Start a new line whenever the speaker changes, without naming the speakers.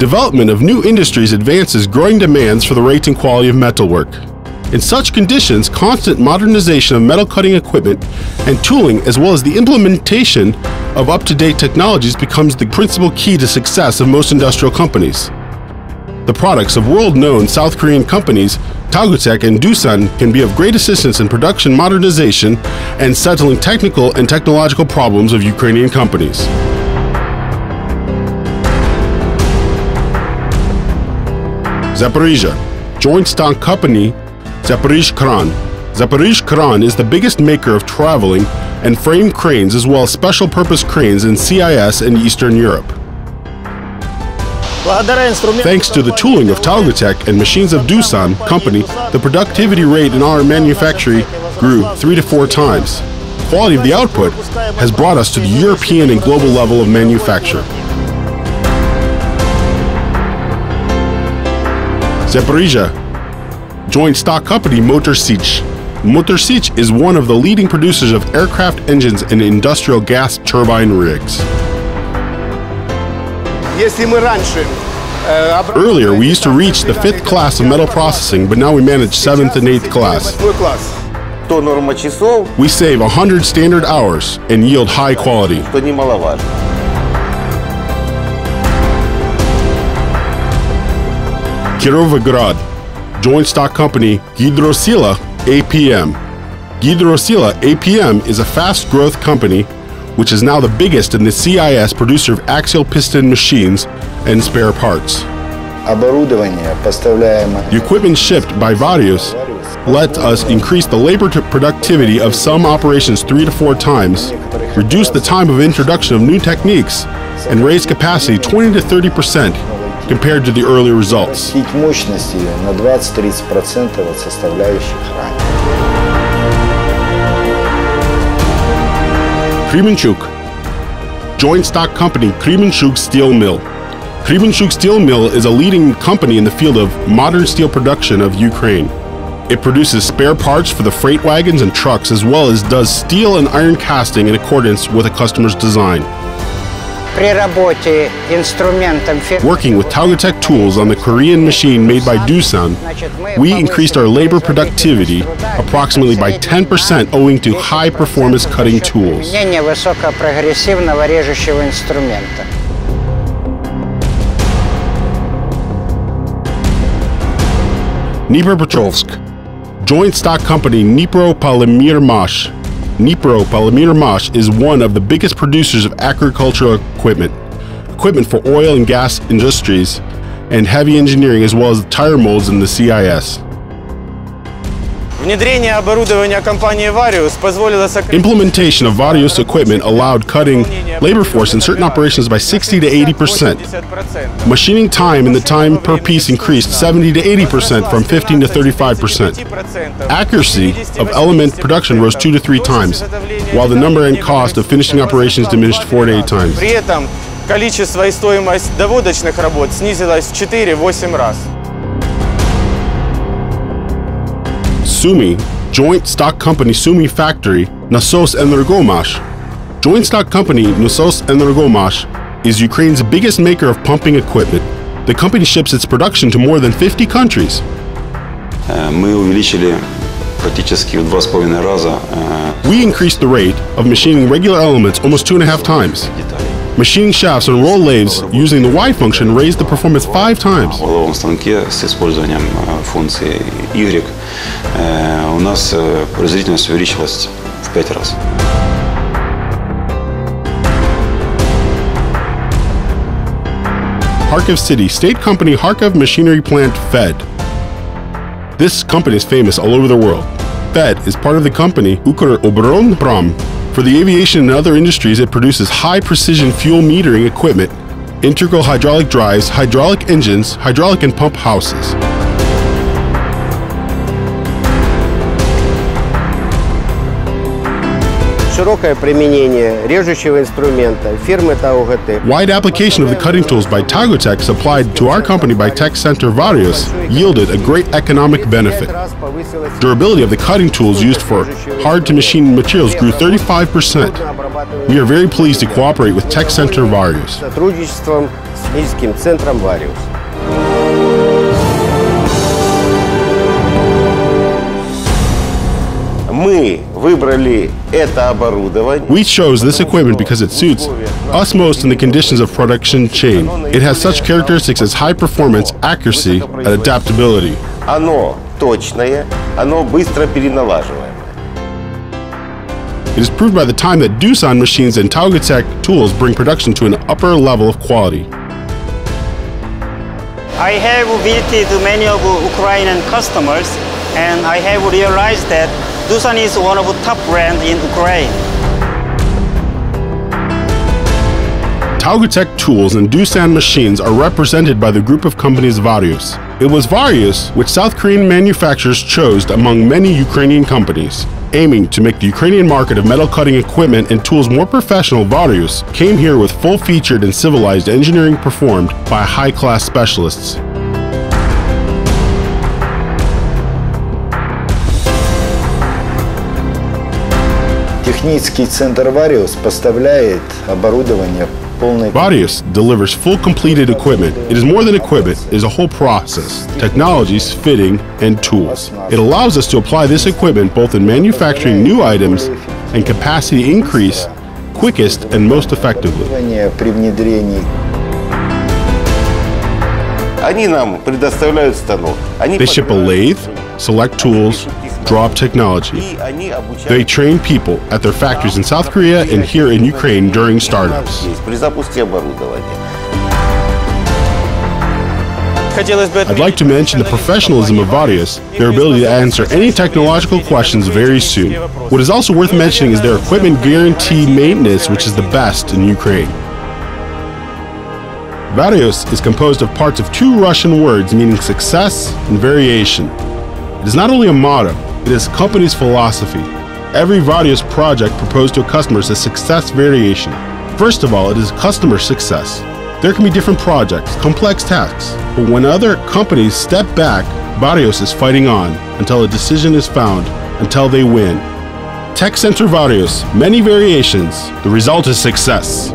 Development of new industries advances growing demands for the rates and quality of metalwork. In such conditions, constant modernization of metal cutting equipment and tooling, as well as the implementation of up-to-date technologies, becomes the principal key to success of most industrial companies. The products of world-known South Korean companies, Taugutech and Doosan, can be of great assistance in production modernization and settling technical and technological problems of Ukrainian companies. Zaporizhzhia, joint stock company Zaporizhkran. Zaporizhkran is the biggest maker of traveling and frame cranes as well as special-purpose cranes in CIS and Eastern Europe. Thanks to the tooling of Taugutech and machines of Doosan company, the productivity rate in our manufactory grew 3 to 4 times. Quality of the output has brought us to the European and global level of manufacture. Zaporizhzhia, joint stock company Motor-Sich. Motor-Sich is one of the leading producers of aircraft engines and industrial gas turbine rigs. Earlier, we used to reach the 5th class of metal processing, but now we manage 7th and 8th class. We save 100 standard hours and yield high quality. Kirovograd, joint stock company Gidrosila APM. Gidrosila APM is a fast-growth company which is now the biggest in the CIS producer of axial piston machines and spare parts. The equipment shipped by Varius let us increase the labor productivity of some operations 3 to 4 times, reduce the time of introduction of new techniques, and raise capacity 20 to 30% compared to the earlier results. Kremenchuk, joint stock company Kremenchuk Steel Mill. Kremenchuk Steel Mill is a leading company in the field of modern steel production of Ukraine. It produces spare parts for the freight wagons and trucks, as well as does steel and iron casting in accordance with a customer's design. Working with Taugutech tools on the Korean machine made by Doosan, we increased our labor productivity approximately by 10% owing to high-performance cutting tools. Dnipropetrovsk, joint stock company Dnipro Polymermash. Dnipro Polymermash is one of the biggest producers of agricultural equipment for oil and gas industries, and heavy engineering, as well as tire molds in the CIS. Implementation of Varius equipment allowed cutting labor force in certain operations by 60 to 80%. Machining time and the time per piece increased 70 to 80% from 15 to 35%. Accuracy of element production rose 2 to 3 times, while the number and cost of finishing operations diminished 4 to 8 times.
Количество и стоимость доводочных работ снизилась в 4-8 раз.
Sumy, joint stock company Sumy Factory, Nasos Energomash. Joint stock company Nasos Energomash is Ukraine's biggest maker of pumping equipment. The company ships its production to more than 50 countries. We increased the rate of machining regular elements almost 2.5 times. Machining shafts on roll lathes using the Y function raised the performance 5 times. Kharkiv City, state company Kharkiv Machinery Plant Fed. This company is famous all over the world. Fed is part of the company Ukroobronprom. For the aviation and other industries, it produces high-precision fuel metering equipment, integral hydraulic drives, hydraulic engines, hydraulic and pump houses.
широкое применение режущего инструмента фирмы ТАУГТ.
Wide application of the cutting tools by Taugotech supplied to our company by Tech Center Varius yielded a great economic benefit. Durability of the cutting tools used for hard-to-machine materials grew 35%. We are very pleased to cooperate with Tech Center Varius.
Сотрудничеством с техническим центром Varius.
We chose this equipment because it suits us most in the conditions of production chain. It has such characteristics as high performance, accuracy, and adaptability. It is proved by the time that Doosan machines and Taugotech tools bring production to an upper level of quality.
I have visited many of Ukrainian customers, and I have realized that Doosan is one of the top brands in Ukraine.
Taugotech tools and Doosan machines are represented by the group of companies Varius. It was Varius which South Korean manufacturers chose among many Ukrainian companies. Aiming to make the Ukrainian market of metal cutting equipment and tools more professional, Varius came here with full-featured and civilized engineering performed by high-class specialists.
Технический центр Varius поставляет оборудование полной.
Varius delivers full completed equipment. It is more than equipment, it is a whole process, technologies, fitting, and tools. It allows us to apply this equipment both in manufacturing new items and capacity increase quickest and most effectively.
При внедрении.
They ship a lathe, select tools, draw up technology. They train people at their factories in South Korea and here in Ukraine during startups. I'd like to mention the professionalism of Varius, their ability to answer any technological questions very soon. What is also worth mentioning is their equipment guarantee maintenance, which is the best in Ukraine. Varius is composed of parts of two Russian words meaning success and variation. It is not only a motto, it is the company's philosophy. Every Varius project proposed to a customer is a success variation. First of all, it is customer success. There can be different projects, complex tasks, but when other companies step back, Varius is fighting on until a decision is found, until they win. Tech Center Varius, many variations, the result is success.